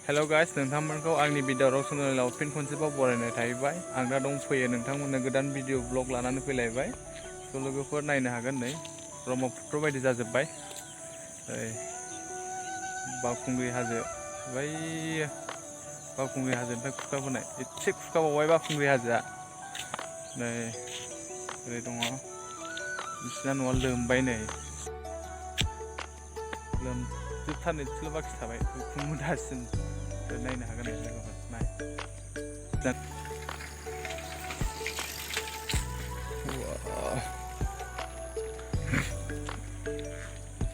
Hello guys, नोंथांमोनखौ आंनि video चेनेलाव फिन खनसेबाव बरायनाय थाहैबाय। आं दा दंफैयो नोंथांमोननो गोदान भिडिअ ब्लग लानानै फैलायबाय। स' लोगोफोर नायनो हागोन, नै ब्रह्मपुत्र बायदि जाजोब्बाय। बावखुंग्रि हाजो, बै बावखुंग्रि हाजोनिफ्राय खुरखाबोनाय, एसे खुरखाबावबाय बावखुंग्रि हाजोआ। नै ओरै दङ, बिसिना न'आ लोमबाय, नै लोमजोबथारनोसैल' बाखि थाबाय, उखुम मुदासिम। नायनो हागोन लोगोफोर, नाय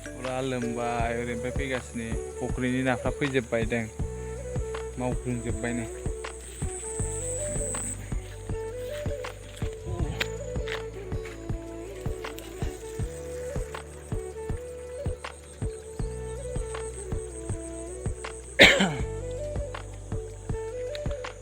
फुरा लोमबाय। ओरैनिफ्राय फैगासिनो फुख्रिनि नाफ्रा फैजोबबाय, मावग्लुंजोबबाय नै।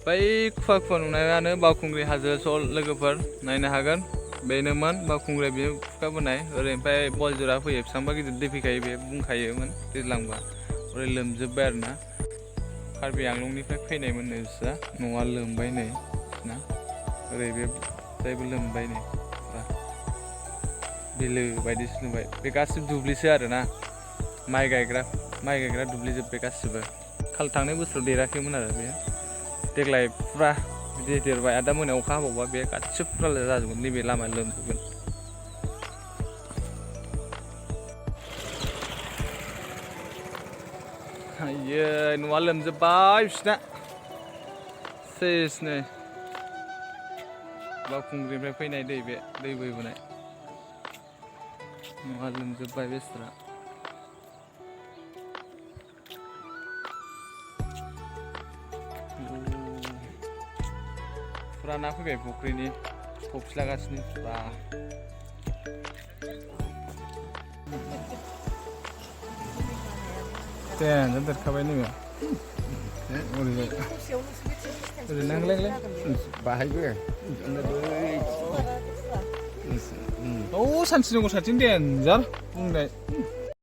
बै खुवा खुवा नुनायानो बावखुंग्रि हाजो। स' लोगोफोर नायनो हागोन, बेनोमोन बावखुंग्रिया, बे खुरखाबोनाय। ओरैनिफ्राय बल जरा फैयो, बेसेबांबा गिदिर दै फैखायो, बे बुंखायोमोन दैज्लांबा। ओरै लोमजोबबाय आरो ना, कार्बि आंलंनिफ्राय फैनायमोननो बिस्रा, न'आ लोमबाय नै ना। ओरै बे जायबो लोमबाय नै, बिलो बायदिसो नुबाय। बे गासिबो दुब्लिसो आरोना, माइ गायग्रा दुब्लि जोब बे गासिबो। थांनाय बोसोराव देराखैमोन आरो बे, देग्लाय फुरा बिदि देरबाय। आरो दा मोनायाव अखा हाबावबा बे गासिबो फुरा जाजोबगोन, नैबे लामाया लोमजोबगोन। आयै न'आ लोमजोबबाय बिसिना सेसनो। बावखुंग्रिनिफ्राय फैनाय दै, बे दै बोहैबोनाय, न'आ लोमजोबबाय बेस्रा। फुरा ना फैबाय फुख्रिनि, फबस्लागासिनो फुरा। देनजार देरखाबाय नोङो, ओरैजाय ओरै नांलाय बाहायबो। औ सानसे नंगौ साथिं देनजार बुंनाय।